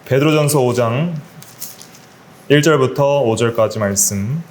베드로전서 5장 1절부터 5절까지 말씀,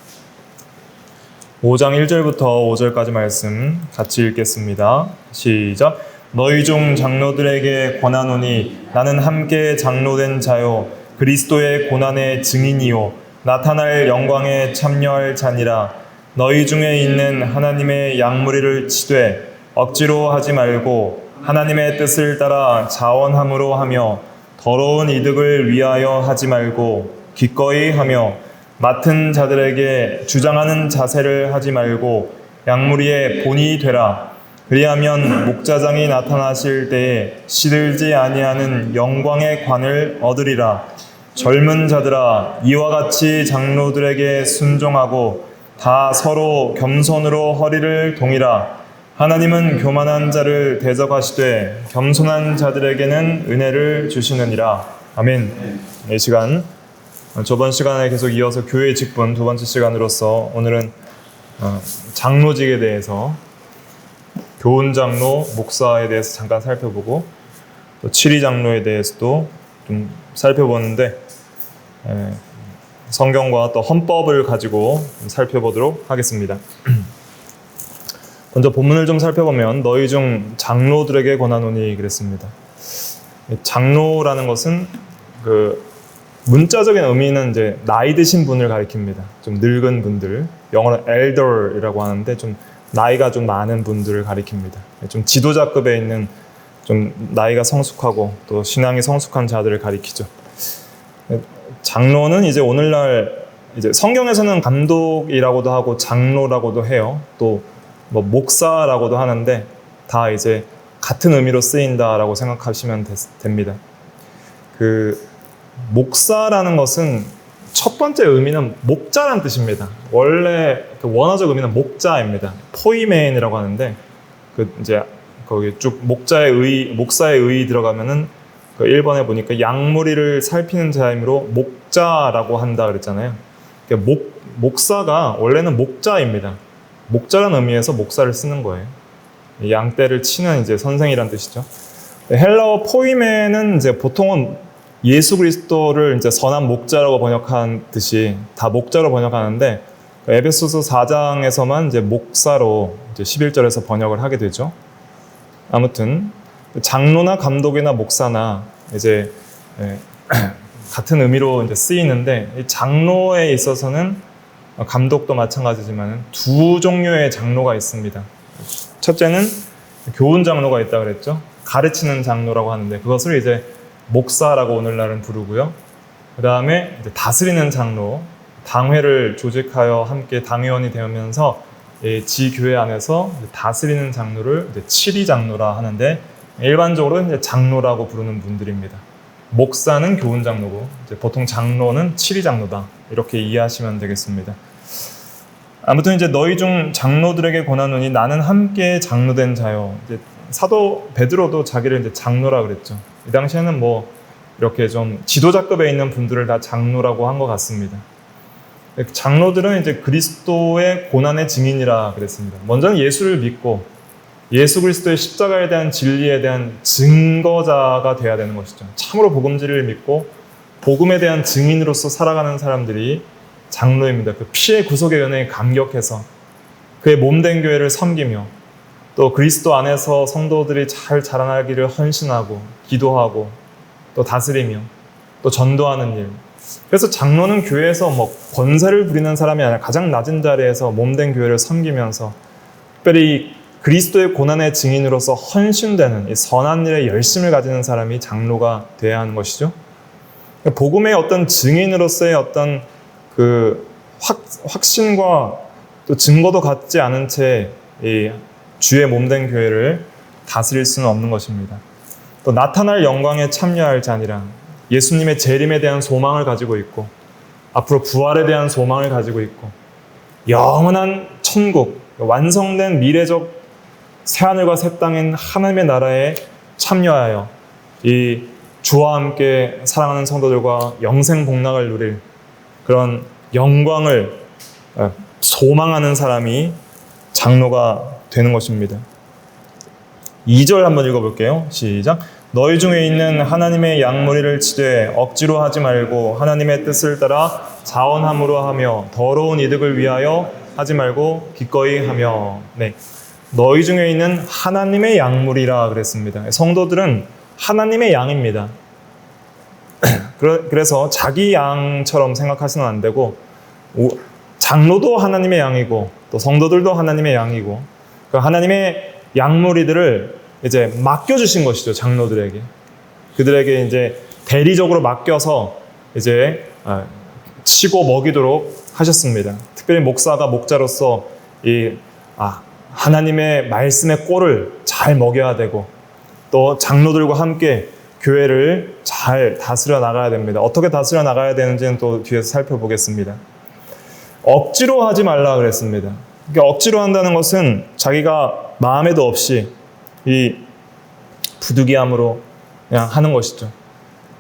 5장 1절부터 5절까지 말씀 같이 읽겠습니다. 시작. 너희 중 장로들에게 권하노니 나는 함께 장로된 자요 그리스도의 고난의 증인이요 나타날 영광에 참여할 자니라. 너희 중에 있는 하나님의 양무리를 치되 억지로 하지 말고 하나님의 뜻을 따라 자원함으로 하며 더러운 이득을 위하여 하지 말고 기꺼이 하며 맡은 자들에게 주장하는 자세를 하지 말고 양무리의 본이 되라. 그리하면 목자장이 나타나실 때에 시들지 아니하는 영광의 관을 얻으리라. 젊은 자들아, 이와 같이 장로들에게 순종하고 다 서로 겸손으로 허리를 동이라. 하나님은 교만한 자를 대적하시되 겸손한 자들에게는 은혜를 주시느니라. 아멘. 이 시간, 저번 시간에 계속 이어서 교회 직분 두 번째 시간으로서 오늘은 장로직에 대해서, 교훈 장로, 목사에 대해서 잠깐 살펴보고 또 칠위 장로에 대해서도 좀 살펴보는데, 성경과 또 헌법을 가지고 살펴보도록 하겠습니다. 먼저 본문을 좀 살펴보면 너희 중 장로들에게 권하노니 그랬습니다. 장로라는 것은 문자적인 의미는 이제 나이 드신 분을 가리킵니다. 좀 늙은 분들, 영어로 elder이라고 하는데 좀 나이가 좀 많은 분들을 가리킵니다. 좀 지도자급에 있는 좀 나이가 성숙하고 또 신앙이 성숙한 자들을 가리키죠. 장로는 이제 오늘날 이제 성경에서는 감독이라고도 하고 장로라고도 해요. 또 뭐 목사라고도 하는데 다 이제 같은 의미로 쓰인다라고 생각하시면 됩니다. 목사라는 것은 첫 번째 의미는 목자란 뜻입니다. 원래 원어적 의미는 목자입니다. 포이맨이라고 하는데 이제 거기 쭉 목사의 의 들어가면은 1번에 보니까 양무리를 살피는 자이므로 목자라고 한다 그랬잖아요. 목사가 원래는 목자입니다. 목자라는 의미에서 목사를 쓰는 거예요. 양떼를 치는 이제 선생이란 뜻이죠. 헬라어 포이멘은 이제 보통은 예수 그리스도를 이제 선한 목자라고 번역한 듯이 다 목자로 번역하는데, 에베소서 4장에서만 이제 목사로 이제 11절에서 번역을 하게 되죠. 아무튼 장로나 감독이나 목사나 이제 같은 의미로 이제 쓰이는데, 이 장로에 있어서는 감독도 마찬가지지만 두 종류의 장로가 있습니다. 첫째는 교훈 장로가 있다고 그랬죠. 가르치는 장로라고 하는데 그것을 이제 목사라고 오늘날은 부르고요. 그 다음에 다스리는 장로, 당회를 조직하여 함께 당회원이 되면서 지교회 안에서 다스리는 장로를 칠위 장로라 하는데, 일반적으로 이제 장로라고 부르는 분들입니다. 목사는 교훈 장로고 보통 장로는 칠위 장로다, 이렇게 이해하시면 되겠습니다. 아무튼 이제 너희 중 장로들에게 권하노니 나는 함께 장로된 자요. 이제 사도 베드로도 자기를 이제 장로라 그랬죠. 이 당시에는 뭐 이렇게 좀 지도자급에 있는 분들을 다 장로라고 한 것 같습니다. 장로들은 이제 그리스도의 고난의 증인이라 그랬습니다. 먼저는 예수를 믿고 예수 그리스도의 십자가에 대한 진리에 대한 증거자가 돼야 되는 것이죠. 참으로 복음진리를 믿고 복음에 대한 증인으로서 살아가는 사람들이 장로입니다. 그 피의 구속의 은혜에 감격해서 그의 몸된 교회를 섬기며 또 그리스도 안에서 성도들이 잘 자라나기를 헌신하고 기도하고 또 다스리며 또 전도하는 일. 그래서 장로는 교회에서 뭐 권세를 부리는 사람이 아니라 가장 낮은 자리에서 몸된 교회를 섬기면서 특별히 그리스도의 고난의 증인으로서 헌신되는 이 선한 일에 열심을 가지는 사람이 장로가 되어야 하는 것이죠. 복음의 어떤 증인으로서의 어떤 확신과 또 증거도 갖지 않은 채 이 주의 몸된 교회를 다스릴 수는 없는 것입니다. 또 나타날 영광에 참여할 자니라. 예수님의 재림에 대한 소망을 가지고 있고 앞으로 부활에 대한 소망을 가지고 있고 영원한 천국, 완성된 미래적 새하늘과 새 땅인 하나님의 나라에 참여하여 이 주와 함께 사랑하는 성도들과 영생 복락을 누릴 그런 영광을 소망하는 사람이 장로가 되는 것입니다. 2절 한번 읽어볼게요. 시작. 너희 중에 있는 하나님의 양무리를 치되 억지로 하지 말고 하나님의 뜻을 따라 자원함으로 하며 더러운 이득을 위하여 하지 말고 기꺼이 하며. 네, 너희 중에 있는 하나님의 양무리라 그랬습니다. 성도들은 하나님의 양입니다. 그래서 자기 양처럼 생각하시면 안 되고, 장로도 하나님의 양이고 또 성도들도 하나님의 양이고, 그 하나님의 양무리들을 이제 맡겨주신 것이죠. 장로들에게, 그들에게 이제 대리적으로 맡겨서 이제 치고 먹이도록 하셨습니다. 특별히 목사가 목자로서 하나님의 말씀의 꼴을 잘 먹여야 되고, 또 장로들과 함께 교회를 잘 다스려 나가야 됩니다. 어떻게 다스려 나가야 되는지는 또 뒤에서 살펴보겠습니다. 억지로 하지 말라 그랬습니다. 그러니까 억지로 한다는 것은 자기가 마음에도 없이 이 부득이함으로 그냥 하는 것이죠.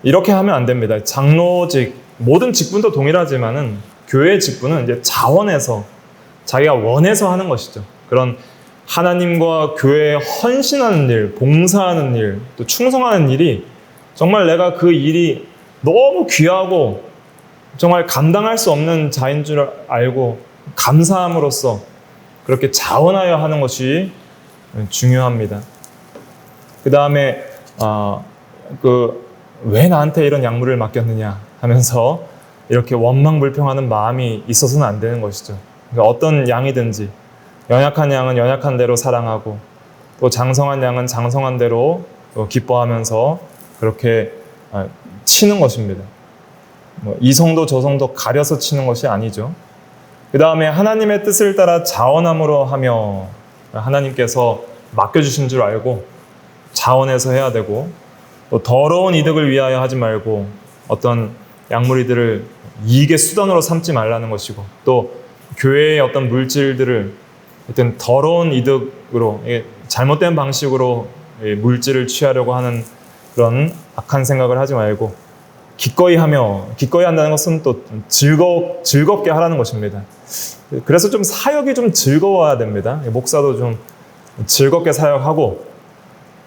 이렇게 하면 안 됩니다. 장로직, 모든 직분도 동일하지만은 교회 직분은 이제 자원해서 자기가 원해서 하는 것이죠. 그런 하나님과 교회에 헌신하는 일, 봉사하는 일, 또 충성하는 일이 정말 내가 그 일이 너무 귀하고 정말 감당할 수 없는 자인 줄 알고 감사함으로써 그렇게 자원하여 하는 것이 중요합니다. 그 다음에 왜 나한테 이런 약물을 맡겼느냐 하면서 이렇게 원망불평하는 마음이 있어서는 안 되는 것이죠. 그러니까 어떤 양이든지 연약한 양은 연약한 대로 사랑하고, 또 장성한 양은 장성한 대로 기뻐하면서 그렇게 치는 것입니다. 이 성도 저 성도 가려서 치는 것이 아니죠. 그 다음에 하나님의 뜻을 따라 자원함으로 하며, 하나님께서 맡겨주신 줄 알고 자원해서 해야 되고, 또 더러운 이득을 위하여 하지 말고 어떤 약물이들을 이익의 수단으로 삼지 말라는 것이고, 또 교회의 어떤 물질들을 어떤 더러운 이득으로, 잘못된 방식으로 물질을 취하려고 하는 그런 악한 생각을 하지 말고 기꺼이 하며, 기꺼이 한다는 것은 또 즐겁게 하라는 것입니다. 그래서 좀 사역이 좀 즐거워야 됩니다. 목사도 좀 즐겁게 사역하고,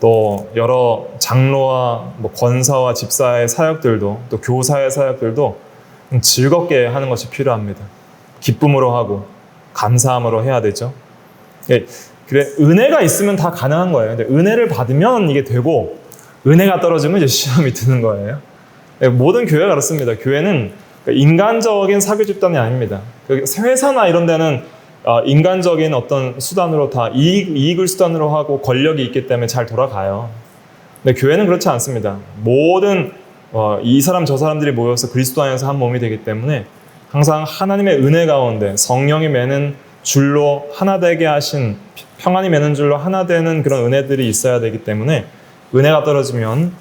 또 여러 장로와 권사와 집사의 사역들도, 또 교사의 사역들도 좀 즐겁게 하는 것이 필요합니다. 기쁨으로 하고 감사함으로 해야 되죠. 그래, 은혜가 있으면 다 가능한 거예요. 근데 은혜를 받으면 이게 되고, 은혜가 떨어지면 이제 시험이 드는 거예요. 모든 교회가 그렇습니다. 교회는 인간적인 사교 집단이 아닙니다. 회사나 이런 데는 인간적인 어떤 수단으로 다 이익을 수단으로 하고 권력이 있기 때문에 잘 돌아가요. 근데 교회는 그렇지 않습니다. 모든 이 사람 저 사람들이 모여서 그리스도 안에서 한 몸이 되기 때문에 항상 하나님의 은혜 가운데 성령이 매는 줄로 하나 되게 하신, 평안이 매는 줄로 하나 되는 그런 은혜들이 있어야 되기 때문에 은혜가 떨어지면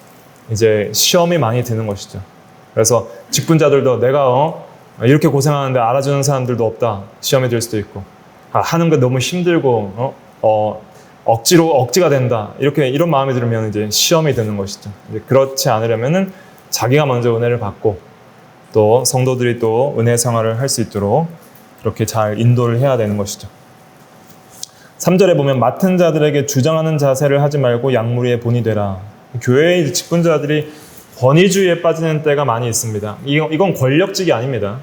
이제 시험이 많이 드는 것이죠. 그래서 직분자들도 내가 이렇게 고생하는데 알아주는 사람들도 없다, 시험이 들 수도 있고, 하는 거 너무 힘들고 억지가 된다, 이런 마음이 들면 이제 시험이 드는 것이죠. 이제 그렇지 않으려면은 자기가 먼저 은혜를 받고, 또 성도들이 또 은혜 생활을 할 수 있도록 그렇게 잘 인도를 해야 되는 것이죠. 3절에 보면 맡은 자들에게 주장하는 자세를 하지 말고 양무리의 본이 되라. 교회의 직분자들이 권위주의에 빠지는 때가 많이 있습니다. 이건 권력직이 아닙니다.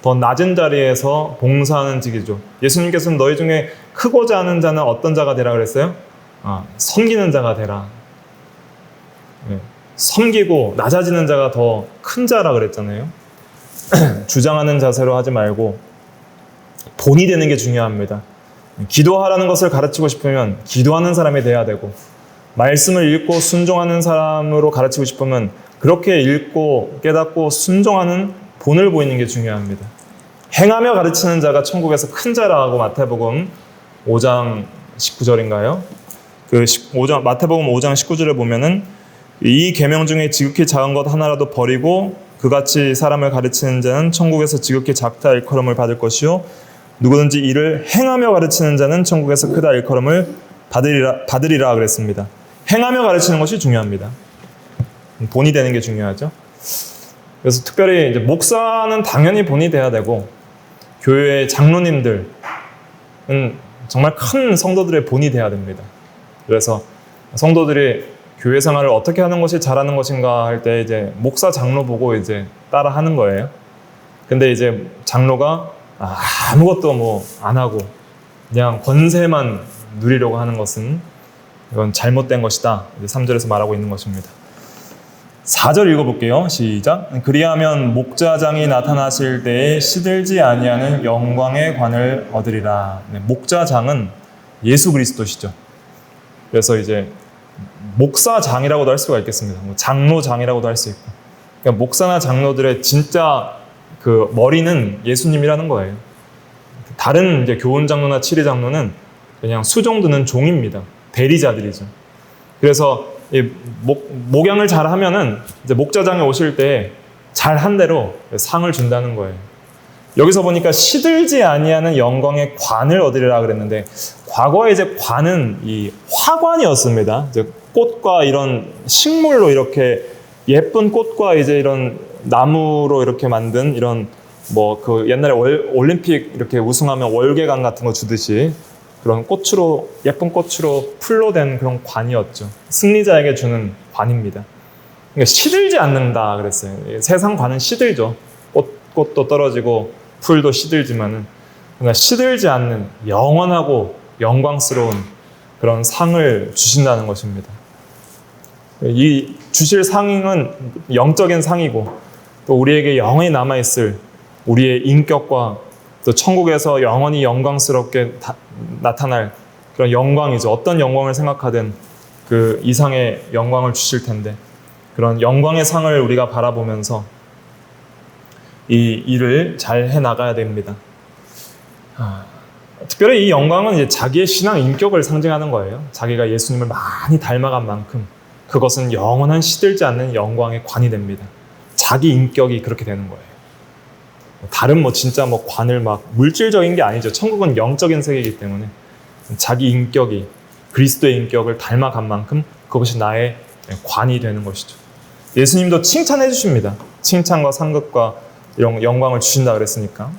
더 낮은 자리에서 봉사하는 직이죠. 예수님께서는 너희 중에 크고자 하는 자는 어떤 자가 되라 그랬어요? 섬기는 자가 되라. 네. 섬기고 낮아지는 자가 더 큰 자라 그랬잖아요. 주장하는 자세로 하지 말고 본이 되는 게 중요합니다. 기도하라는 것을 가르치고 싶으면 기도하는 사람이 돼야 되고, 말씀을 읽고 순종하는 사람으로 가르치고 싶으면 그렇게 읽고 깨닫고 순종하는 본을 보이는 게 중요합니다. 행하며 가르치는 자가 천국에서 큰 자라고 마태복음 5장 19절인가요? 마태복음 5장 19절에 보면은 이 계명 중에 지극히 작은 것 하나라도 버리고 그같이 사람을 가르치는 자는 천국에서 지극히 작다 일컬음을 받을 것이요, 누구든지 이를 행하며 가르치는 자는 천국에서 크다 일컬음을 받으리라 그랬습니다. 행하며 가르치는 것이 중요합니다. 본이 되는 게 중요하죠. 그래서 특별히 이제 목사는 당연히 본이 돼야 되고, 교회의 장로님들은 정말 큰 성도들의 본이 돼야 됩니다. 그래서 성도들이 교회 생활을 어떻게 하는 것이 잘하는 것인가 할 때 이제 목사 장로 보고 이제 따라 하는 거예요. 근데 이제 장로가 아무것도 뭐 안 하고 그냥 권세만 누리려고 하는 것은 이건 잘못된 것이다. 3절에서 말하고 있는 것입니다. 4절 읽어볼게요. 시작. 그리하면 목자장이 나타나실 때에 시들지 아니하는 영광의 관을 얻으리라. 목자장은 예수 그리스도시죠. 그래서 이제 목사장이라고도 할 수가 있겠습니다. 장로장이라고도 할 수 있고. 그러니까 목사나 장로들의 진짜 그 머리는 예수님이라는 거예요. 다른 이제 교훈 장로나 치리 장로는 그냥 수종드는 종입니다. 대리자들이죠. 그래서 이 목양을 잘 하면은 이제 목자장에 오실 때 잘한 대로 상을 준다는 거예요. 여기서 보니까 시들지 아니하는 영광의 관을 얻으리라 그랬는데, 과거에 이제 관은 이 화관이었습니다. 이제 꽃과 이런 식물로 이렇게 예쁜 꽃과 이제 이런 나무로 이렇게 만든 이런 뭐 그 옛날에 올림픽 이렇게 우승하면 월계관 같은 거 주듯이 그런 꽃으로, 예쁜 꽃으로 풀로 된 그런 관이었죠. 승리자에게 주는 관입니다. 그러니까 시들지 않는다 그랬어요. 세상 관은 시들죠. 꽃도 떨어지고 풀도 시들지만은, 그러니까 시들지 않는 영원하고 영광스러운 그런 상을 주신다는 것입니다. 이 주실 상은 영적인 상이고, 또 우리에게 영원히 남아있을 우리의 인격과 또 천국에서 영원히 영광스럽게 나타날 그런 영광이죠. 어떤 영광을 생각하든 그 이상의 영광을 주실 텐데, 그런 영광의 상을 우리가 바라보면서 이 일을 잘 해나가야 됩니다. 특별히 이 영광은 이제 자기의 신앙 인격을 상징하는 거예요. 자기가 예수님을 많이 닮아간 만큼 그것은 영원한 시들지 않는 영광의 관이 됩니다. 자기 인격이 그렇게 되는 거예요. 다른 뭐 진짜 뭐 관을 막 물질적인 게 아니죠. 천국은 영적인 세계이기 때문에 자기 인격이 그리스도의 인격을 닮아간 만큼 그것이 나의 관이 되는 것이죠. 예수님도 칭찬해 주십니다. 칭찬과 상급과 이런 영광을 주신다 그랬으니까.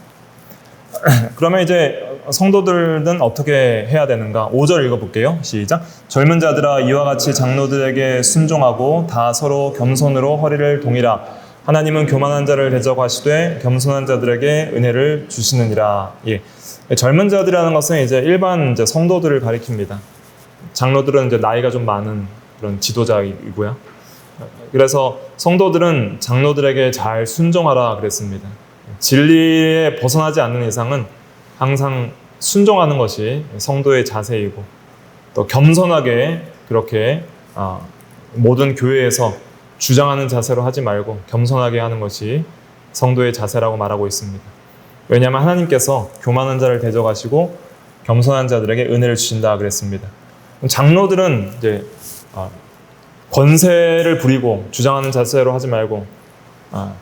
그러면 이제 성도들은 어떻게 해야 되는가? 5절 읽어볼게요. 시작. 젊은 자들아, 이와 같이 장로들에게 순종하고 다 서로 겸손으로 허리를 동이라. 하나님은 교만한 자를 대적하시되 겸손한 자들에게 은혜를 주시느니라. 예. 젊은 자들이라는 것은 이제 일반 이제 성도들을 가리킵니다. 장로들은 이제 나이가 좀 많은 그런 지도자이고요. 그래서 성도들은 장로들에게 잘 순종하라 그랬습니다. 진리에 벗어나지 않는 이상은 항상 순종하는 것이 성도의 자세이고, 또 겸손하게 그렇게 모든 교회에서 주장하는 자세로 하지 말고 겸손하게 하는 것이 성도의 자세라고 말하고 있습니다. 왜냐하면 하나님께서 교만한 자를 대적하시고 겸손한 자들에게 은혜를 주신다 그랬습니다. 장로들은 이제 권세를 부리고 주장하는 자세로 하지 말고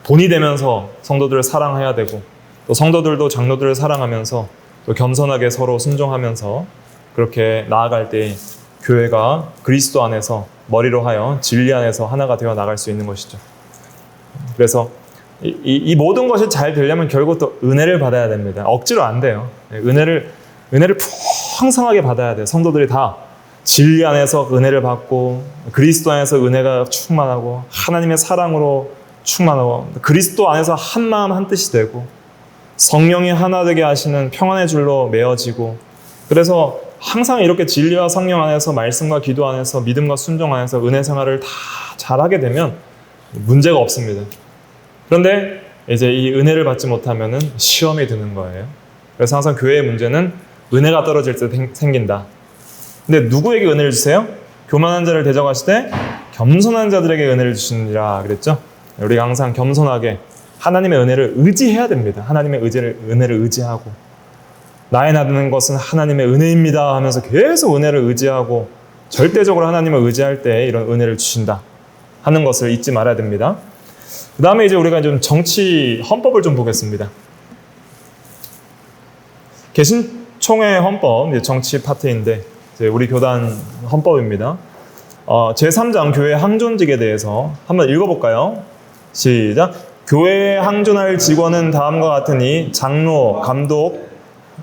돈이 되면서 성도들을 사랑해야 되고, 또 성도들도 장로들을 사랑하면서 또 겸손하게 서로 순종하면서 그렇게 나아갈 때 교회가 그리스도 안에서 머리로 하여 진리 안에서 하나가 되어 나갈 수 있는 것이죠. 그래서 이 모든 것이 잘 되려면 결국 또 은혜를 받아야 됩니다. 억지로 안 돼요. 은혜를 풍성하게 받아야 돼요. 성도들이 다 진리 안에서 은혜를 받고, 그리스도 안에서 은혜가 충만하고, 하나님의 사랑으로 충만하고, 그리스도 안에서 한 마음 한 뜻이 되고, 성령이 하나 되게 하시는 평안의 줄로 메어지고, 그래서 항상 이렇게 진리와 성령 안에서, 말씀과 기도 안에서, 믿음과 순종 안에서 은혜 생활을 다 잘하게 되면 문제가 없습니다. 그런데 이제 이 은혜를 받지 못하면은 시험이 드는 거예요. 그래서 항상 교회의 문제는 은혜가 떨어질 때 생긴다. 근데 누구에게 은혜를 주세요? 교만한 자를 대적하시되 겸손한 자들에게 은혜를 주시느니라 그랬죠? 우리가 항상 겸손하게 하나님의 은혜를 의지해야 됩니다. 하나님의 은혜를 의지하고, 나에 나는 것은 하나님의 은혜입니다 하면서 계속 은혜를 의지하고, 절대적으로 하나님을 의지할 때 이런 은혜를 주신다 하는 것을 잊지 말아야 됩니다. 그 다음에 이제 우리가 좀 정치 헌법을 좀 보겠습니다. 개신총회 헌법, 정치 파트인데 이제 우리 교단 헌법입니다. 제3장 교회 항존직에 대해서 한번 읽어볼까요? 시작. 교회에 항존할 직원은 다음과 같으니 장로, 감독,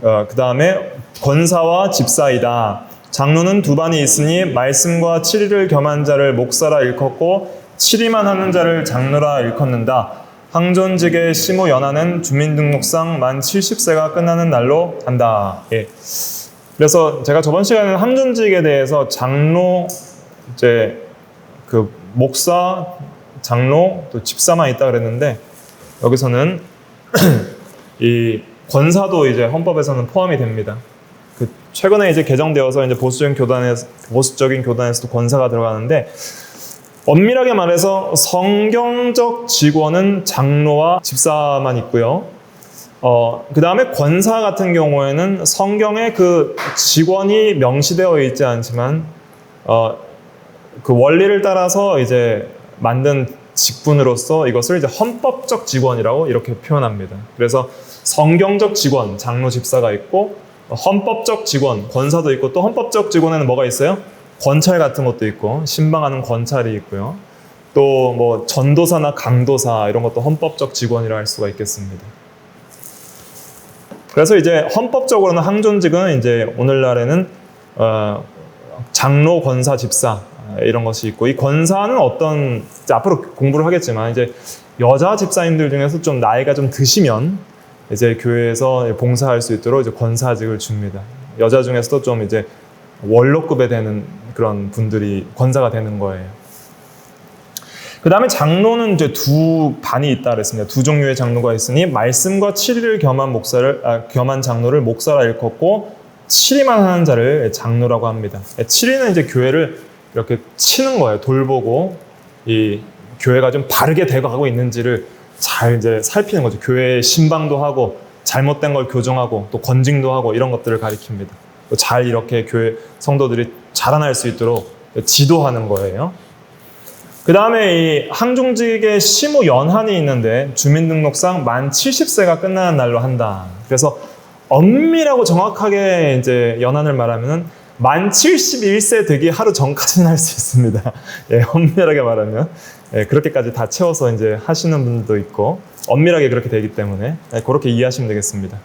그 다음에 권사와 집사이다. 장로는 두 반이 있으니 말씀과 치리를 겸한 자를 목사라 일컫고 치리만 하는 자를 장로라 일컫는다. 항존직의 시무 연하는 주민등록상 만 70세가 끝나는 날로 한다. 예. 그래서 제가 저번 시간에 항존직에 대해서 장로, 이제 그 목사, 장로, 또 집사만 있다 그랬는데 여기서는 이 권사도 이제 헌법에서는 포함이 됩니다. 그 최근에 이제 개정되어서 이제 보수적인 교단에서도 권사가 들어가는데 엄밀하게 말해서 성경적 직원은 장로와 집사만 있고요. 그 다음에 권사 같은 경우에는 성경에 그 직원이 명시되어 있지 않지만 그 원리를 따라서 이제 만든 직분으로서 이것을 이제 헌법적 직원이라고 이렇게 표현합니다. 그래서 성경적 직원, 장로, 집사가 있고 헌법적 직원, 권사도 있고 또 헌법적 직원에는 뭐가 있어요? 권찰 같은 것도 있고 신방하는 권찰이 있고요. 또 뭐 전도사나 강도사 이런 것도 헌법적 직원이라 할 수가 있겠습니다. 그래서 이제 헌법적으로는 항존직은 이제 오늘날에는 장로, 권사, 집사 이런 것이 있고 이 권사는 어떤 앞으로 공부를 하겠지만 이제 여자 집사님들 중에서 좀 나이가 좀 드시면 이제 교회에서 봉사할 수 있도록 이제 권사직을 줍니다. 여자 중에서도 좀 이제 원로급에 되는 그런 분들이 권사가 되는 거예요. 그 다음에 장로는 이제 두 반이 있다 그랬습니다. 두 종류의 장로가 있으니 말씀과 치리를 겸한 장로를 목사라 일컫고 치리만 하는 자를 장로라고 합니다. 치리는 이제 교회를 이렇게 치는 거예요. 돌보고 이 교회가 좀 바르게 되어가고 있는지를 잘 이제 살피는 거죠. 교회의 신방도 하고 잘못된 걸 교정하고 또 권징도 하고 이런 것들을 가리킵니다. 또 잘 이렇게 교회 성도들이 자라날 수 있도록 지도하는 거예요. 그 다음에 이 항존직의 시무 연한이 있는데 주민등록상 만 70세가 끝나는 날로 한다. 그래서 엄밀하고 정확하게 이제 연한을 말하면은 만 71세 되기 하루 전까지는 할 수 있습니다. 예, 엄밀하게 말하면. 예, 그렇게까지 다 채워서 이제 하시는 분들도 있고, 엄밀하게 그렇게 되기 때문에, 예, 그렇게 이해하시면 되겠습니다.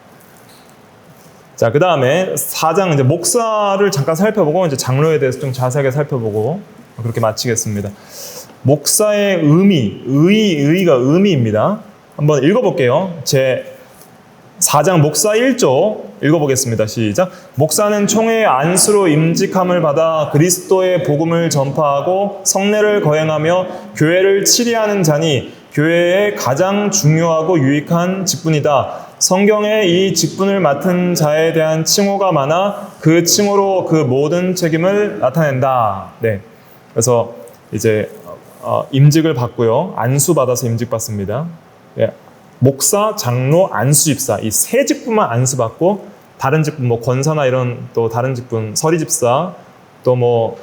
자, 그 다음에 4장 이제 목사를 잠깐 살펴보고, 이제 장로에 대해서 좀 자세하게 살펴보고, 그렇게 마치겠습니다. 목사의 의의가 의미입니다. 한번 읽어볼게요. 제 4장 목사 1조 읽어보겠습니다. 시작. 목사는 총회의 안수로 임직함을 받아 그리스도의 복음을 전파하고 성례를 거행하며 교회를 치리하는 자니 교회의 가장 중요하고 유익한 직분이다. 성경에 이 직분을 맡은 자에 대한 칭호가 많아 그 칭호로 그 모든 책임을 나타낸다. 네. 그래서 이제 임직을 받고요. 안수 받아서 임직 받습니다. 예. 목사, 장로, 안수 집사 이 세 직분만 안수 받고 다른 직분 뭐 권사나 이런 또 다른 직분 서리 집사 또 뭐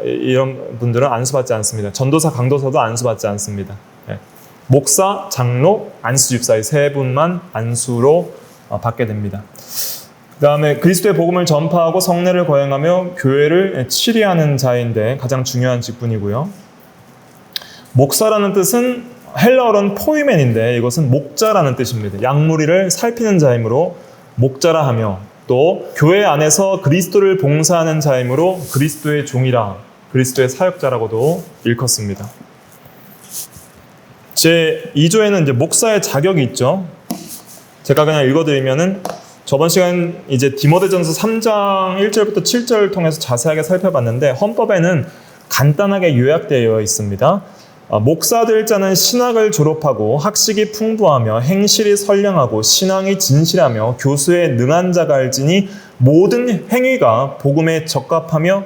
이런 분들은 안수 받지 않습니다. 전도사, 강도사도 안수 받지 않습니다. 예. 목사, 장로, 안수 집사 이 세 분만 안수로 받게 됩니다. 그 다음에 그리스도의 복음을 전파하고 성례를 거행하며 교회를 치리하는 자인데 가장 중요한 직분이고요. 목사라는 뜻은 헬라어로는 포이멘인데 이것은 목자라는 뜻입니다. 양무리를 살피는 자이므로 목자라 하며 또 교회 안에서 그리스도를 봉사하는 자이므로 그리스도의 종이라 그리스도의 사역자라고도 일컫습니다. 제 2조에는 이제 목사의 자격이 있죠. 제가 그냥 읽어드리면은 저번 시간 이제 디모데전서 3장 1절부터 7절을 통해서 자세하게 살펴봤는데 헌법에는 간단하게 요약되어 있습니다. 목사될 자는 신학을 졸업하고 학식이 풍부하며 행실이 선량하고 신앙이 진실하며 교수에 능한 자가 알지니 모든 행위가 복음에 적합하여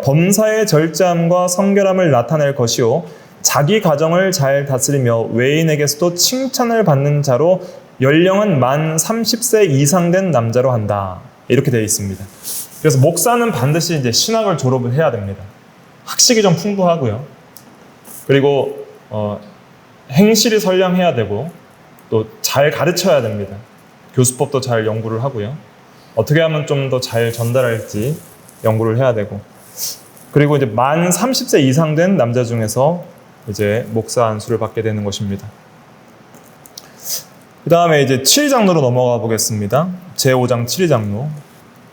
범사의 절제함과 성결함을 나타낼 것이요 자기 가정을 잘 다스리며 외인에게서도 칭찬을 받는 자로 연령은 만 30세 이상 된 남자로 한다. 이렇게 되어 있습니다. 그래서 목사는 반드시 이제 신학을 졸업을 해야 됩니다. 학식이 좀 풍부하고요. 그리고 행실이 선량해야 되고 또 잘 가르쳐야 됩니다. 교수법도 잘 연구를 하고요. 어떻게 하면 좀 더 잘 전달할지 연구를 해야 되고 그리고 이제 만 30세 이상 된 남자 중에서 이제 목사 안수를 받게 되는 것입니다. 그 다음에 이제 7장로로 넘어가 보겠습니다. 제5장 7장로.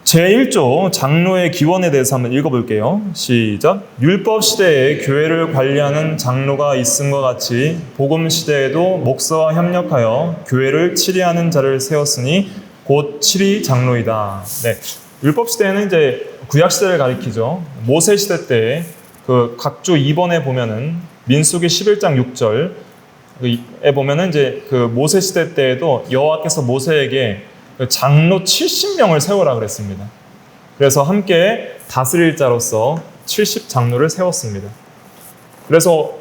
제1조 장로의 기원에 대해서 한번 읽어볼게요. 시작. 율법 시대에 교회를 관리하는 장로가 있음과 같이 복음 시대에도 목사와 협력하여 교회를 치리하는 자를 세웠으니 곧 치리 장로이다. 네, 율법 시대에는 이제 구약 시대를 가리키죠. 모세 시대 때 그 각주 2번에 보면은 민수기 11장 6절에 보면은 이제 그 모세 시대 때에도 여호와께서 모세에게 장로 70명을 세우라 그랬습니다. 그래서 함께 다스릴 자로서 70장로를 세웠습니다. 그래서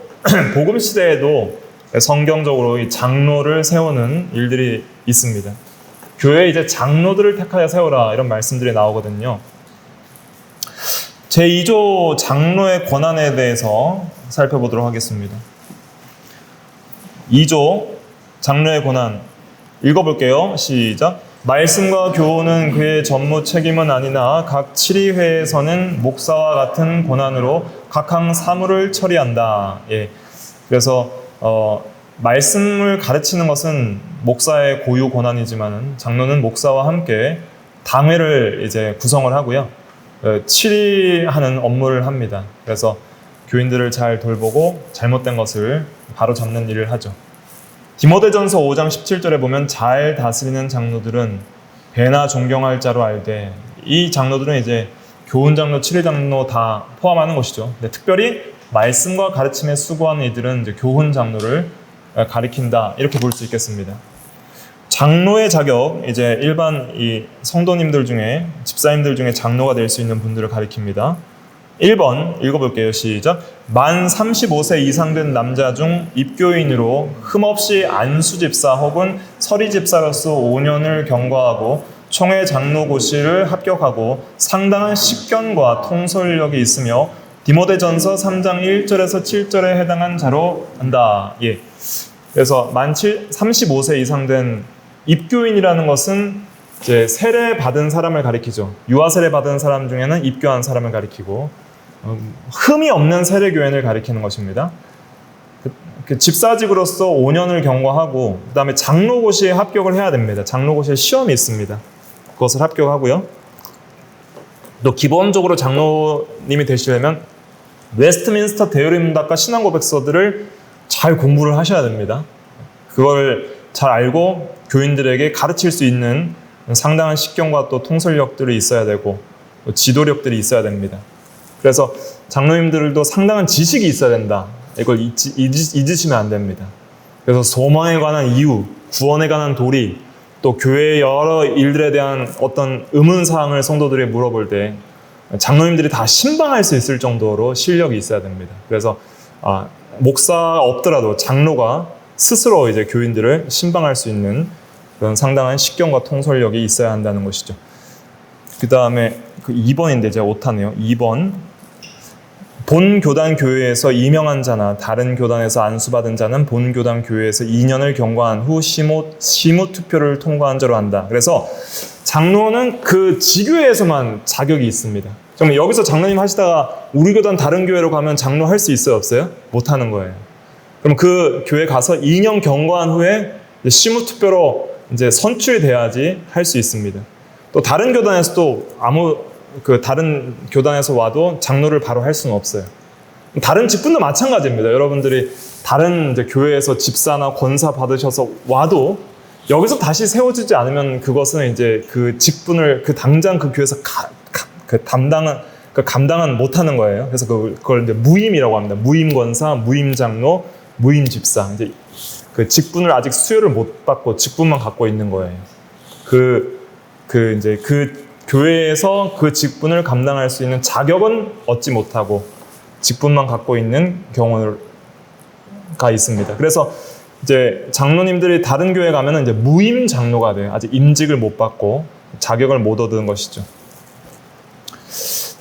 복음 시대에도 성경적으로 이 장로를 세우는 일들이 있습니다. 교회에 이제 장로들을 택하여 세우라 이런 말씀들이 나오거든요. 제2조 장로의 권한에 대해서 살펴보도록 하겠습니다. 2조 장로의 권한 읽어볼게요. 시작. 말씀과 교훈은 그의 전무 책임은 아니나 각 치리회에서는 목사와 같은 권한으로 각항 사무를 처리한다. 예. 그래서 말씀을 가르치는 것은 목사의 고유 권한이지만은 장로는 목사와 함께 당회를 이제 구성을 하고요. 치리하는 업무를 합니다. 그래서 교인들을 잘 돌보고 잘못된 것을 바로 잡는 일을 하죠. 디모데전서 5장 17절에 보면 잘 다스리는 장로들은 배나 존경할 자로 알되, 이 장로들은 이제 교훈 장로, 치리 장로 다 포함하는 것이죠. 근데 특별히 말씀과 가르침에 수고하는 이들은 이제 교훈 장로를 가리킨다 이렇게 볼 수 있겠습니다. 장로의 자격, 이제 일반 이 성도님들 중에, 집사님들 중에 장로가 될 수 있는 분들을 가리킵니다. 1번 읽어볼게요. 시작. 만 35세 이상 된 남자 중 입교인으로 흠없이 안수집사 혹은 서리집사로서 5년을 경과하고 총회 장로고시를 합격하고 상당한 식견과 통솔력이 있으며 디모데전서 3장 1절에서 7절에 해당한 자로 한다. 예. 그래서 만 35세 이상 된 입교인이라는 것은 이제 세례 받은 사람을 가리키죠. 유아 세례 받은 사람 중에는 입교한 사람을 가리키고, 흠이 없는 세례교인을 가리키는 것입니다. 그 집사직으로서 5년을 경과하고 그 다음에 장로고시에 합격을 해야 됩니다. 장로고시에 시험이 있습니다. 그것을 합격하고요. 또 기본적으로 장로님이 되시려면 웨스트민스터 대요리문답과 신앙고백서들을 잘 공부를 하셔야 됩니다. 그걸 잘 알고 교인들에게 가르칠 수 있는 상당한 식견과 또 통솔력들이 있어야 되고 또 지도력들이 있어야 됩니다. 그래서 장로님들도 상당한 지식이 있어야 된다. 이걸 잊으시면 안 됩니다. 그래서 소망에 관한 이유, 구원에 관한 도리, 또 교회의 여러 일들에 대한 어떤 의문사항을 성도들에게 물어볼 때 장로님들이 다 신방할 수 있을 정도로 실력이 있어야 됩니다. 그래서 목사가 없더라도 장로가 스스로 이제 교인들을 신방할 수 있는 그런 상당한 식견과 통솔력이 있어야 한다는 것이죠. 그 다음에 그 2번인데 제가 오타네요. 2번. 본 교단 교회에서 임명한 자나 다른 교단에서 안수받은 자는 본 교단 교회에서 2년을 경과한 후 시무 투표를 통과한 자로 한다. 그래서 장로는 그 지교회에서만 자격이 있습니다. 그럼 여기서 장로님 하시다가 우리 교단 다른 교회로 가면 장로 할 수 있어요, 없어요? 못 하는 거예요. 그럼 그 교회 가서 2년 경과한 후에 시무 투표로 이제 선출이 돼야지 할 수 있습니다. 또 다른 교단에서도 다른 교단에서 와도 장로를 바로 할 수는 없어요. 다른 직분도 마찬가지입니다. 여러분들이 다른 이제 교회에서 집사나 권사 받으셔서 와도 여기서 다시 세워지지 않으면 그것은 이제 그 직분을 당장 그 교회에서 감당은 못하는 거예요. 그래서 그걸 이제 무임이라고 합니다. 무임 권사, 무임 장로, 무임 집사. 이제 그 직분을 아직 수여를 못 받고 직분만 갖고 있는 거예요. 이제 그 교회에서 그 직분을 감당할 수 있는 자격은 얻지 못하고 직분만 갖고 있는 경우가 있습니다. 그래서 이제 장로님들이 다른 교회 가면은 이제 무임 장로가 돼요. 아직 임직을 못 받고 자격을 못 얻은 것이죠.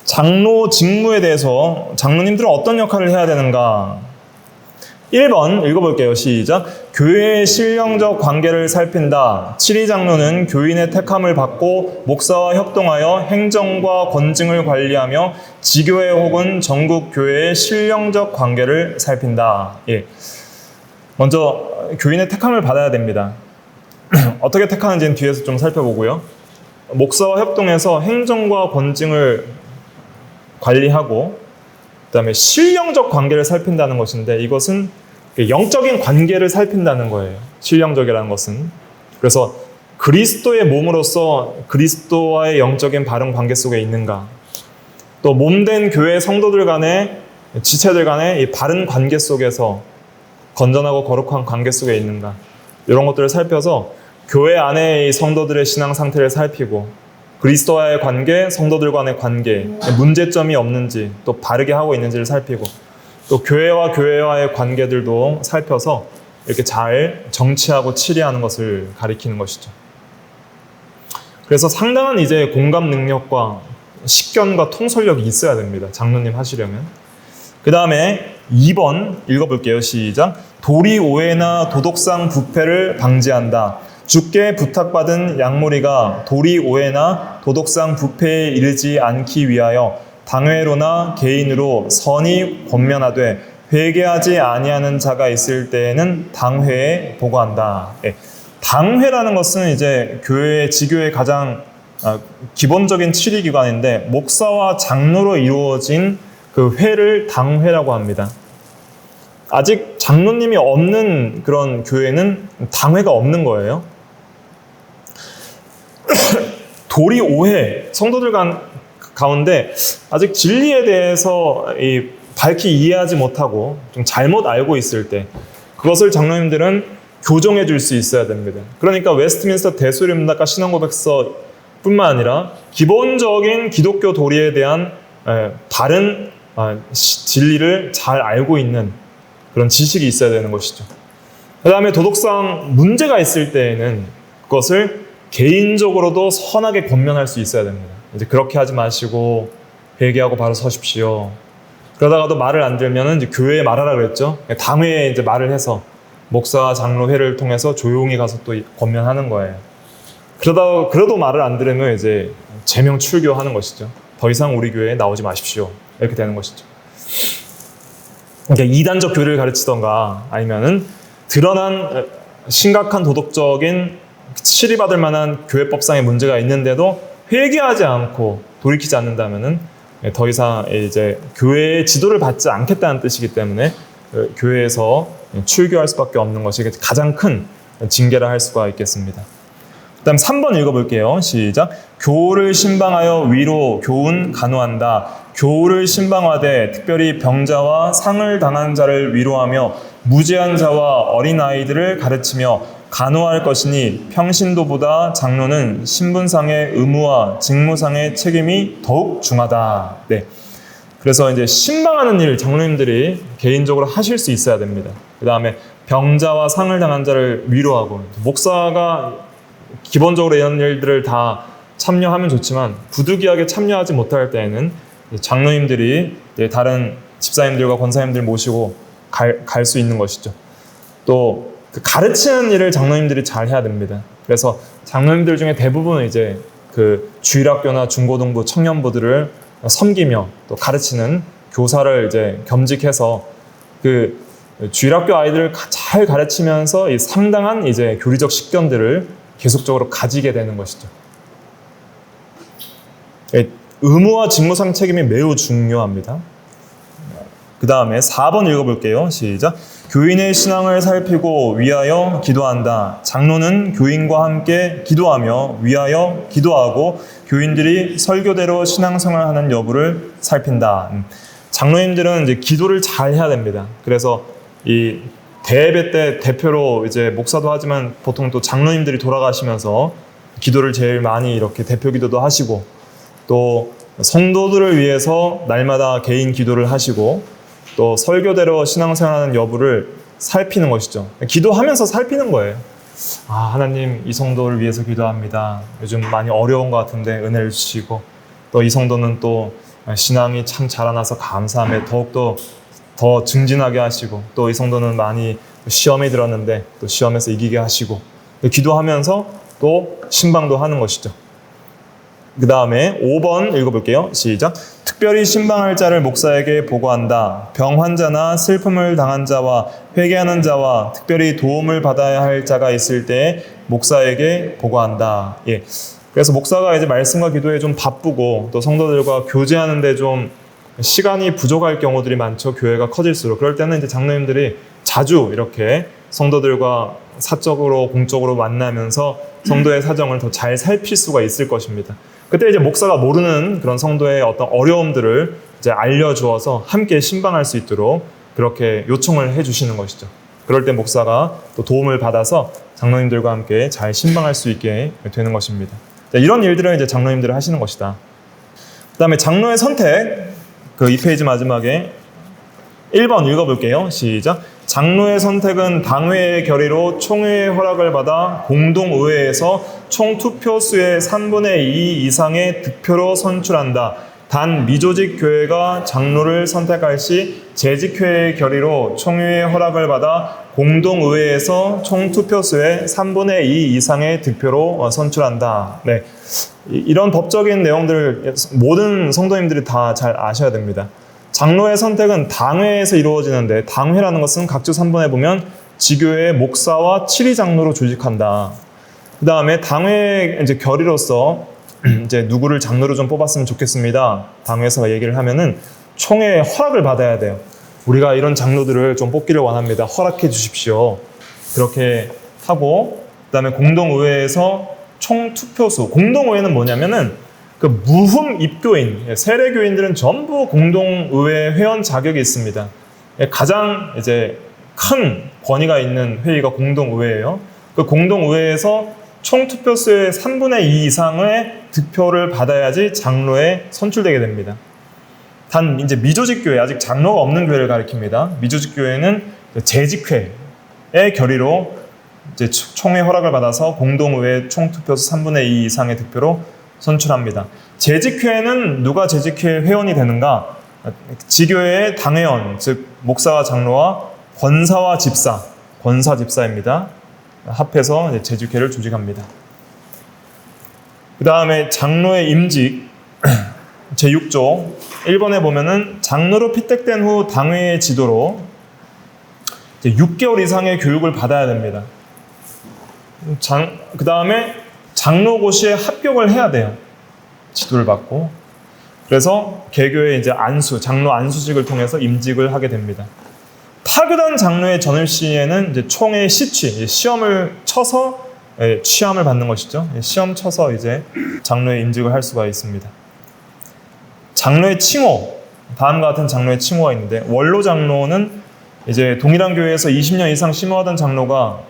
장로 직무에 대해서 장로님들은 어떤 역할을 해야 되는가? 1번 읽어볼게요. 시작. 교회의 신령적 관계를 살핀다. 치리장로는 교인의 택함을 받고 목사와 협동하여 행정과 권증을 관리하며 지교회 혹은 전국 교회의 신령적 관계를 살핀다. 예. 먼저 교인의 택함을 받아야 됩니다. 어떻게 택하는지는 뒤에서 좀 살펴보고요. 목사와 협동해서 행정과 권징을 관리하고 그다음에 신령적 관계를 살핀다는 것인데 이것은 영적인 관계를 살핀다는 거예요. 신령적이라는 것은. 그래서 그리스도의 몸으로서 그리스도와의 영적인 바른 관계 속에 있는가, 또 몸된 교회 성도들 간의 지체들 간의 이 바른 관계 속에서 건전하고 거룩한 관계 속에 있는가, 이런 것들을 살펴서 교회 안에 이 성도들의 신앙 상태를 살피고 그리스도와의 관계, 성도들 간의 관계, 문제점이 없는지 또 바르게 하고 있는지를 살피고 또 교회와의 관계들도 살펴서 이렇게 잘 정치하고 치리하는 것을 가리키는 것이죠. 그래서 상당한 이제 공감 능력과 식견과 통솔력이 있어야 됩니다. 장로님 하시려면. 그 다음에 2번 읽어볼게요. 시작. 도리 오해나 도덕상 부패를 방지한다. 주께 부탁받은 양무리가 도리 오해나 도덕상 부패에 이르지 않기 위하여 당회로나 개인으로 선이 권면하되 회개하지 아니하는 자가 있을 때에는 당회에 보고한다. 네. 당회라는 것은 이제 교회 지교의 가장 기본적인 치리기관인데 목사와 장로로 이루어진 그 회를 당회라고 합니다. 아직 장로님이 없는 그런 교회는 당회가 없는 거예요. 도리 오해, 성도들 가운데 아직 진리에 대해서 밝히 이해하지 못하고 좀 잘못 알고 있을 때 그것을 장로님들은 교정해 줄 수 있어야 됩니다. 그러니까 웨스트민스터 대수림문학과 신앙고백서 뿐만 아니라 기본적인 기독교 도리에 대한 바른 진리를 잘 알고 있는 그런 지식이 있어야 되는 것이죠. 그 다음에 도덕상 문제가 있을 때에는 그것을 개인적으로도 선하게 권면할 수 있어야 됩니다. 이제 그렇게 하지 마시고 회개하고 바로 서십시오. 그러다가도 말을 안 들면은 이제 교회에 말하라 그랬죠. 당회에 이제 말을 해서 목사와 장로 회를 통해서 조용히 가서 또 권면하는 거예요. 그러도 말을 안 들으면 이제 제명 출교하는 것이죠. 더 이상 우리 교회에 나오지 마십시오. 이렇게 되는 것이죠. 그러니까 이단적 교리를 가르치던가 아니면은 드러난 심각한 도덕적인 치리받을 만한 교회법상의 문제가 있는데도 회개하지 않고 돌이키지 않는다면은 더 이상 이제 교회의 지도를 받지 않겠다는 뜻이기 때문에 교회에서 출교할 수밖에 없는 것이 가장 큰 징계를 할 수가 있겠습니다. 그 다음 3번 읽어볼게요. 시작. 교우를 신방하여 위로 교훈 간호한다. 교우를 신방하되 특별히 병자와 상을 당한 자를 위로하며 무죄한 자와 어린아이들을 가르치며 간호할 것이니 평신도보다 장로는 신분상의 의무와 직무상의 책임이 더욱 중하다. 네. 그래서 이제 신방하는 일 장로님들이 개인적으로 하실 수 있어야 됩니다. 그 다음에 병자와 상을 당한 자를 위로하고 목사가 기본적으로 이런 일들을 다 참여하면 좋지만 부득이하게 참여하지 못할 때에는 장로님들이 다른 집사님들과 권사님들 모시고 갈 수 있는 것이죠. 또 그 가르치는 일을 장로님들이 잘 해야 됩니다. 그래서 장로님들 중에 대부분은 이제 그 주일학교나 중고등부 청년부들을 섬기며 또 가르치는 교사를 이제 겸직해서 그 주일학교 아이들을 잘 가르치면서 이 상당한 이제 교리적 식견들을 계속적으로 가지게 되는 것이죠. 의무와 직무상 책임이 매우 중요합니다. 그 다음에 4번 읽어볼게요. 시작. 교인의 신앙을 살피고 위하여 기도한다. 장로는 교인과 함께 기도하며 위하여 기도하고 교인들이 설교대로 신앙생활하는 여부를 살핀다. 장로님들은 이제 기도를 잘 해야 됩니다. 그래서 이 대예배 때 대표로 이제 목사도 하지만 보통 또 장로님들이 돌아가시면서 기도를 제일 많이 이렇게 대표 기도도 하시고 또 성도들을 위해서 날마다 개인 기도를 하시고 또 설교대로 신앙생활하는 여부를 살피는 것이죠. 기도하면서 살피는 거예요. 아, 하나님 이 성도를 위해서 기도합니다. 요즘 많이 어려운 것 같은데 은혜를 주시고 또 이 성도는 또 신앙이 참 자라나서 감사함에 더욱더 더 증진하게 하시고 또 이 성도는 많이 시험에 들었는데 또 시험에서 이기게 하시고 기도하면서 또 신방도 하는 것이죠. 그 다음에 5번 읽어볼게요. 시작. 특별히 신방할 자를 목사에게 보고한다. 병 환자나 슬픔을 당한 자와 회개하는 자와 특별히 도움을 받아야 할 자가 있을 때 목사에게 보고한다. 예. 그래서 목사가 이제 말씀과 기도에 좀 바쁘고 또 성도들과 교제하는데 좀 시간이 부족할 경우들이 많죠. 교회가 커질수록. 그럴 때는 이제 장로님들이 자주 이렇게 성도들과 사적으로 공적으로 만나면서 성도의 사정을 더 잘 살필 수가 있을 것입니다. 그때 이제 목사가 모르는 그런 성도의 어떤 어려움들을 이제 알려주어서 함께 신방할 수 있도록 그렇게 요청을 해주시는 것이죠. 그럴 때 목사가 또 도움을 받아서 장로님들과 함께 잘 신방할 수 있게 되는 것입니다. 이런 일들을 이제 장로님들이 하시는 것이다. 그 다음에 장로의 선택, 그 2페이지 마지막에 1번 읽어볼게요. 시작. 장로의 선택은 당회의 결의로 총회의 허락을 받아 공동의회에서 총 투표수의 3분의 2 이상의 득표로 선출한다. 단 미조직 교회가 장로를 선택할 시 재직회의 결의로 총회의 허락을 받아 공동의회에서 총 투표수의 3분의 2 이상의 득표로 선출한다. 네, 이런 법적인 내용들을 모든 성도님들이 다 잘 아셔야 됩니다. 장로의 선택은 당회에서 이루어지는데, 당회라는 것은 각주 3번에 보면 지교회의 목사와 7위 장로로 조직한다. 그 다음에 당회 이제 결의로서 이제 누구를 장로로 좀 뽑았으면 좋겠습니다. 당회에서 얘기를 하면은 총회의 허락을 받아야 돼요. 우리가 이런 장로들을 좀 뽑기를 원합니다. 허락해 주십시오. 그렇게 하고, 그 다음에 공동의회에서 총 투표수. 공동의회는 뭐냐면은 그 무흠 입교인, 세례교인들은 전부 공동의회 회원 자격이 있습니다. 가장 이제 큰 권위가 있는 회의가 공동의회예요. 그 공동의회에서 총 투표수의 3분의 2 이상의 득표를 받아야지 장로에 선출되게 됩니다. 단 이제 미조직 교회, 아직 장로가 없는 교회를 가리킵니다. 미조직 교회는 재직회의 결의로 이제 총회 허락을 받아서 공동의회 총 투표수 3분의 2 이상의 득표로 선출합니다. 재직회는 누가 재직회 회원이 되는가? 지교회의 당회원, 즉 목사와 장로와 권사와 집사, 권사 집사입니다. 합해서 이제 재직회를 조직합니다. 그 다음에 장로의 임직 제6조 1번에 보면은 장로로 피택된 후 당회의 지도로 이제 6개월 이상의 교육을 받아야 됩니다. 그 다음에 장로고시에 합격을 해야 돼요. 지도를 받고. 그래서 개교의 이제 장로 안수직을 통해서 임직을 하게 됩니다. 타교단 장로의 전을 시에는 이제 총회 시취, 시험을 쳐서 취함을 받는 것이죠. 시험 쳐서 이제 장로의 임직을 할 수가 있습니다. 장로의 칭호, 다음과 같은 장로의 칭호가 있는데, 원로 장로는 이제 동일한 교회에서 20년 이상 심호하던 장로가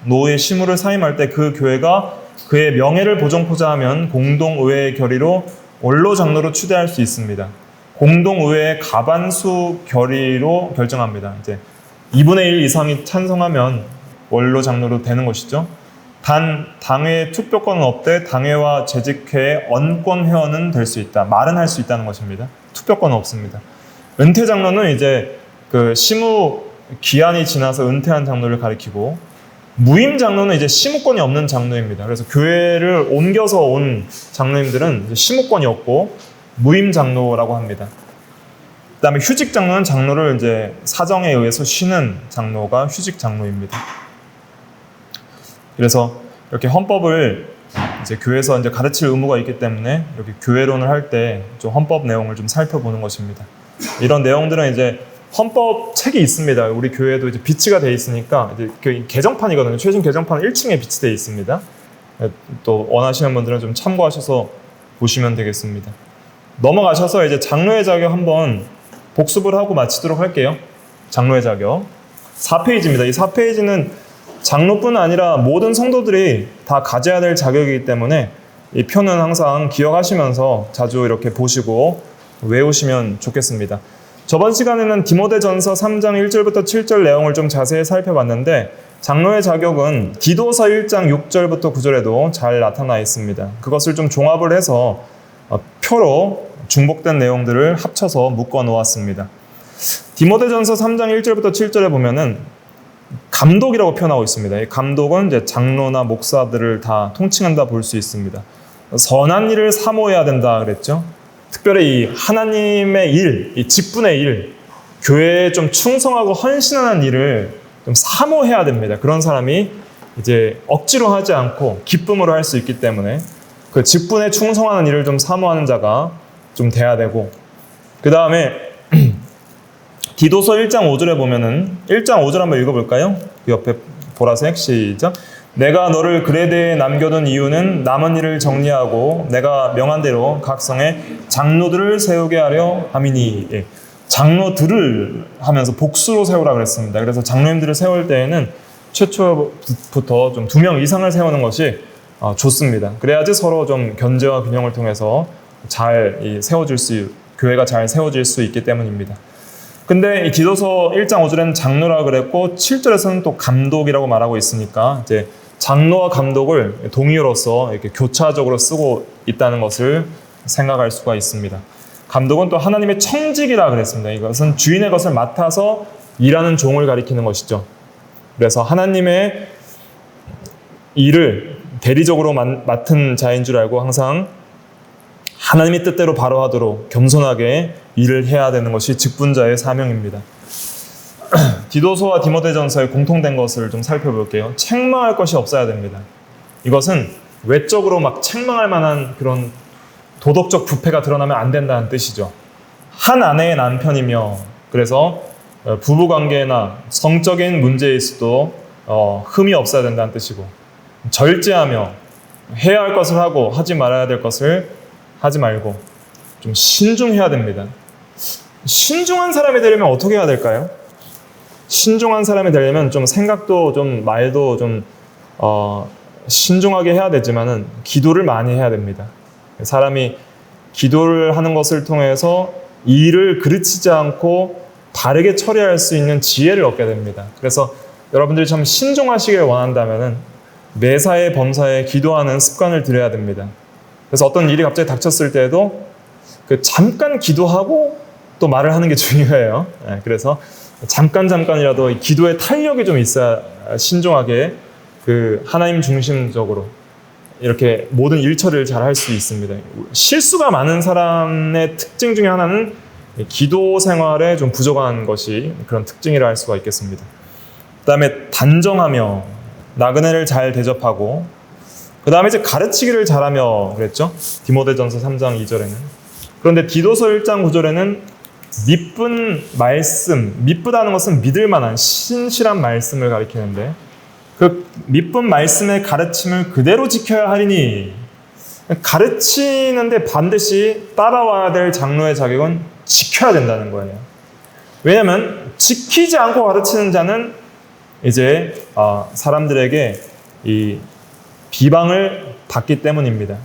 노후의 심호를 사임할 때 그 교회가 그의 명예를 보존코자 하면 공동의회의 결의로 원로 장로로 추대할 수 있습니다. 공동의회의 가반수 결의로 결정합니다. 이제 2분의 1 이상이 찬성하면 원로 장로로 되는 것이죠. 단 당회 투표권은 없되 당회와 재직회의 언권 회원은 될 수 있다. 말은 할 수 있다는 것입니다. 투표권은 없습니다. 은퇴 장로는 이제 그 심우 기한이 지나서 은퇴한 장로를 가리키고, 무임 장로는 이제 심우권이 없는 장로입니다. 그래서 교회를 옮겨서 온 장로님들은 이제 심우권이 없고 무임 장로라고 합니다. 그 다음에 휴직 장로는 장로를 이제 사정에 의해서 쉬는 장로가 휴직 장로입니다. 그래서 이렇게 헌법을 이제 교회에서 이제 가르칠 의무가 있기 때문에 이렇게 교회론을 할 때 좀 헌법 내용을 좀 살펴보는 것입니다. 이런 내용들은 이제 헌법 책이 있습니다. 우리 교회도 이제 비치가 돼 있으니까, 이제 개정판이거든요. 최신 개정판은 1층에 비치되어 있습니다. 또 원하시는 분들은 좀 참고하셔서 보시면 되겠습니다. 넘어가셔서 이제 장로의 자격 한번 복습을 하고 마치도록 할게요. 장로의 자격 4페이지입니다. 이 4페이지는 장로뿐 아니라 모든 성도들이 다 가져야 될 자격이기 때문에 이 표는 항상 기억하시면서 자주 이렇게 보시고 외우시면 좋겠습니다. 저번 시간에는 디모데전서 3장 1절부터 7절 내용을 좀 자세히 살펴봤는데, 장로의 자격은 디도서 1장 6절부터 9절에도 잘 나타나 있습니다. 그것을 좀 종합을 해서 표로 중복된 내용들을 합쳐서 묶어 놓았습니다. 디모데전서 3장 1절부터 7절에 보면은 감독이라고 표현하고 있습니다. 이 감독은 이제 장로나 목사들을 다 통칭한다 볼 수 있습니다. 선한 일을 사모해야 된다 그랬죠. 특별히 이 하나님의 일, 이 직분의 일, 교회에 좀 충성하고 헌신하는 일을 좀 사모해야 됩니다. 그런 사람이 이제 억지로 하지 않고 기쁨으로 할 수 있기 때문에, 그 직분에 충성하는 일을 좀 사모하는 자가 좀 돼야 되고, 그 다음에 디도서 1장 5절에 보면은 1장 5절 한번 읽어볼까요? 그 옆에 보라색 시작. 내가 너를 그레데에 남겨둔 이유는 남은 일을 정리하고 내가 명한 대로 각 성에 장로들을 세우게 하려 함이니. 예. 장로들을 하면서 복수로 세우라 그랬습니다. 그래서 장로님들을 세울 때에는 최초부터 좀 2명 이상을 세우는 것이 좋습니다. 그래야지 서로 좀 견제와 균형을 통해서 잘 교회가 잘 세워질 수 있기 때문입니다. 근데 이 디도서 1장 5절에는 장로라 그랬고 7절에서는 또 감독이라고 말하고 있으니까 이제 장로와 감독을 동의어로서 이렇게 교차적으로 쓰고 있다는 것을 생각할 수가 있습니다. 감독은 또 하나님의 청직이라 그랬습니다. 이것은 주인의 것을 맡아서 일하는 종을 가리키는 것이죠. 그래서 하나님의 일을 대리적으로 맡은 자인 줄 알고 항상 하나님의 뜻대로 바로 하도록 겸손하게 일을 해야 되는 것이 직분자의 사명입니다. 디도서와 디모데전서의 공통된 것을 좀 살펴볼게요. 책망할 것이 없어야 됩니다. 이것은 외적으로 막 책망할 만한 그런 도덕적 부패가 드러나면 안 된다는 뜻이죠. 한 아내의 남편이며, 그래서 부부관계나 성적인 문제에 있어도 흠이 없어야 된다는 뜻이고, 절제하며 해야 할 것을 하고 하지 말아야 될 것을 하지 말고 좀 신중해야 됩니다. 신중한 사람이 되려면 어떻게 해야 될까요? 신중한 사람이 되려면 좀 생각도 좀 말도 좀 신중하게 해야 되지만은 기도를 많이 해야 됩니다. 사람이 기도를 하는 것을 통해서 일을 그르치지 않고 바르게 처리할 수 있는 지혜를 얻게 됩니다. 그래서 여러분들이 참 신중하시길 원한다면은 매사에 범사에 기도하는 습관을 들여야 됩니다. 그래서 어떤 일이 갑자기 닥쳤을 때에도 잠깐 기도하고 또 말을 하는 게 중요해요. 그래서 잠깐이라도 기도의 탄력이 좀 있어야 신중하게 하나님 중심적으로 이렇게 모든 일처리를 잘 할 수 있습니다. 실수가 많은 사람의 특징 중에 하나는 기도 생활에 좀 부족한 것이 그런 특징이라 할 수가 있겠습니다. 그 다음에 단정하며 나그네를 잘 대접하고, 그 다음에 이제 가르치기를 잘하며 그랬죠. 디모데전서 3장 2절에는. 그런데 디도서 1장 9절에는 미쁜 말씀, 미쁘다는 것은 믿을 만한 신실한 말씀을 가리키는데, 그 미쁜 말씀의 가르침을 그대로 지켜야 하리니, 가르치는데 반드시 따라와야 될 장로의 자격은 지켜야 된다는 거예요. 왜냐하면 지키지 않고 가르치는 자는 이제 사람들에게 이 비방을 받기 때문입니다.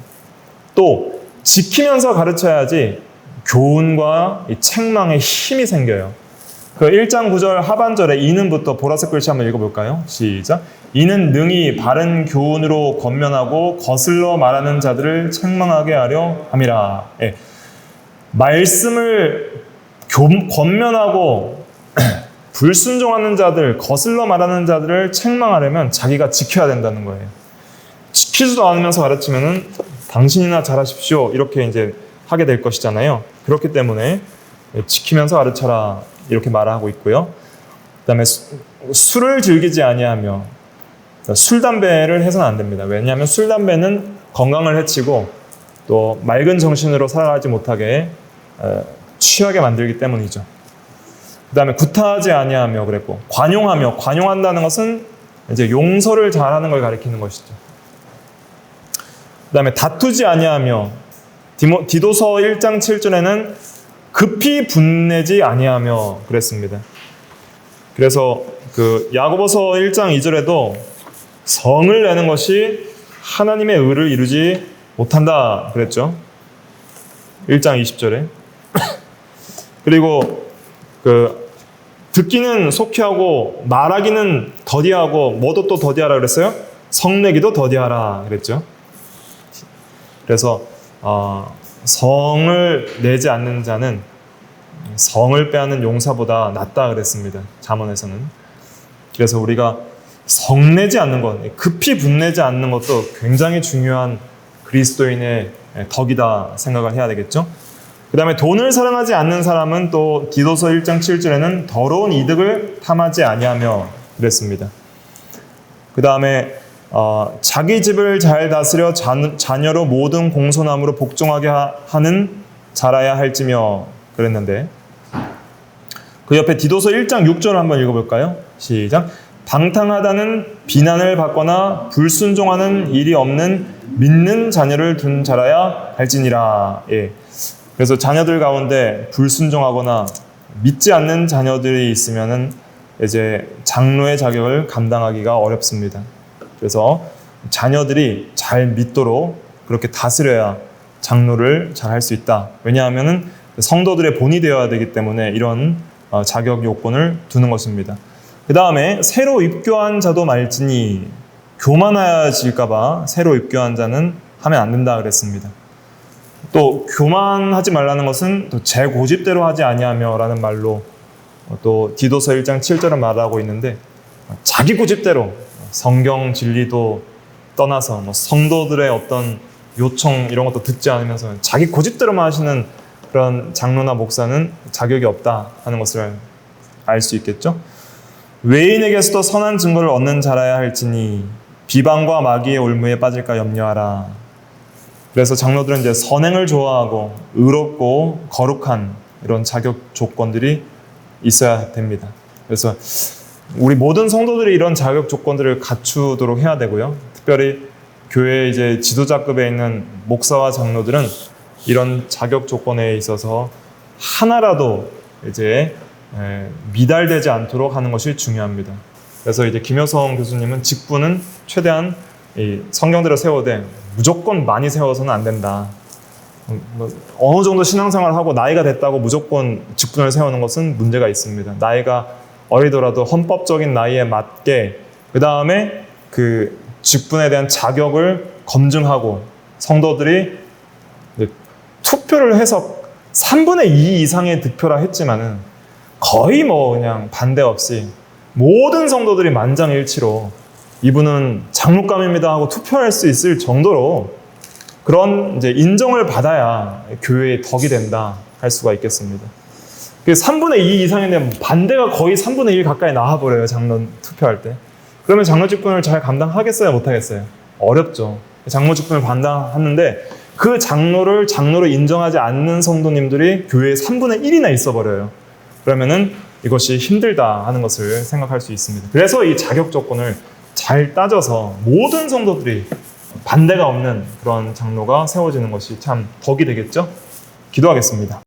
또 지키면서 가르쳐야지 교훈과 이 책망에 힘이 생겨요. 그 1장 9절 하반절에 이는부터 보라색 글씨 한번 읽어볼까요? 시작. 이는 능히 바른 교훈으로 권면하고 거슬러 말하는 자들을 책망하게 하려 함이라. 예. 말씀을 권면하고 불순종하는 자들, 거슬러 말하는 자들을 책망하려면 자기가 지켜야 된다는 거예요. 지키지도 않으면서 가르치면은 당신이나 잘하십시오 이렇게 이제 하게 될 것이잖아요. 그렇기 때문에 지키면서 가르쳐라 이렇게 말하고 있고요. 그다음에 술을 즐기지 아니하며, 술 담배를 해서는 안 됩니다. 왜냐하면 술 담배는 건강을 해치고 또 맑은 정신으로 살아가지 못하게 취하게 만들기 때문이죠. 그다음에 구타하지 아니하며 그랬고, 관용한다는 것은 이제 용서를 잘하는 걸 가리키는 것이죠. 그다음에 다투지 아니하며, 디도서 1장 7절에는 급히 분내지 아니하며 그랬습니다. 그래서 야고보서 1장 2절에도 성을 내는 것이 하나님의 의를 이루지 못한다 그랬죠. 1장 20절에. 그리고 듣기는 속히하고 말하기는 더디하고 뭐도 또 더디하라 그랬어요? 성내기도 더디하라 그랬죠. 그래서 성을 내지 않는 자는 성을 빼앗는 용사보다 낫다 그랬습니다. 잠언에서는. 그래서 우리가 성내지 않는 것, 급히 분내지 않는 것도 굉장히 중요한 그리스도인의 덕이다 생각을 해야 되겠죠. 그 다음에 돈을 사랑하지 않는 사람은 또 디도서 1장 7절에는 더러운 이득을 탐하지 아니하며 그랬습니다. 그 다음에 자기 집을 잘 다스려 자녀로 모든 공손함으로 복종하게 하는 자라야 할지며 그랬는데, 그 옆에 디도서 1장 6절을 한번 읽어볼까요? 시작. 방탕하다는 비난을 받거나 불순종하는 일이 없는 믿는 자녀를 둔 자라야 할지니라. 예. 그래서 자녀들 가운데 불순종하거나 믿지 않는 자녀들이 있으면은 이제 장로의 자격을 감당하기가 어렵습니다. 그래서 자녀들이 잘 믿도록 그렇게 다스려야 장로를 잘 할 수 있다. 왜냐하면은 성도들의 본이 되어야 되기 때문에 이런 자격 요건을 두는 것입니다. 그 다음에 새로 입교한 자도 말지니, 교만하질까봐 새로 입교한 자는 하면 안 된다 그랬습니다. 또 교만하지 말라는 것은 또 제 고집대로 하지 아니하며라는 말로 또 디도서 1장 7절은 말하고 있는데, 자기 고집대로 성경 진리도 떠나서 뭐 성도들의 어떤 요청 이런 것도 듣지 않으면서 자기 고집대로만 하시는 그런 장로나 목사는 자격이 없다 하는 것을 알 수 있겠죠. 외인에게서도 선한 증거를 얻는 자라야 할지니 비방과 마귀의 올무에 빠질까 염려하라. 그래서 장로들은 이제 선행을 좋아하고 의롭고 거룩한 이런 자격 조건들이 있어야 됩니다. 그래서 우리 모든 성도들이 이런 자격 조건들을 갖추도록 해야 되고요. 특별히 교회 이제 지도자급에 있는 목사와 장로들은 이런 자격 조건에 있어서 하나라도 이제 미달되지 않도록 하는 것이 중요합니다. 그래서 이제 김효성 교수님은 직분은 최대한 이 성경대로 세우되 무조건 많이 세워서는 안 된다. 어느 정도 신앙생활을 하고 나이가 됐다고 무조건 직분을 세우는 것은 문제가 있습니다. 나이가 어리더라도 헌법적인 나이에 맞게 그 다음에 그 직분에 대한 자격을 검증하고 성도들이 투표를 해서 3분의 2 이상의 득표라 했지만은 거의 뭐 그냥 반대 없이 모든 성도들이 만장일치로 이분은 장로감입니다 하고 투표할 수 있을 정도로 그런 이제 인정을 받아야 교회의 덕이 된다 할 수가 있겠습니다. 3분의 2 이상인데 반대가 거의 3분의 1 가까이 나와버려요. 장로 투표할 때. 그러면 장로 직분을 잘 감당하겠어요? 못하겠어요? 어렵죠. 장로 직분을 감당하는데 그 장로를 장로로 인정하지 않는 성도님들이 교회에 3분의 1이나 있어버려요. 그러면은 이것이 힘들다 하는 것을 생각할 수 있습니다. 그래서 이 자격 조건을 잘 따져서 모든 성도들이 반대가 없는 그런 장로가 세워지는 것이 참 덕이 되겠죠? 기도하겠습니다.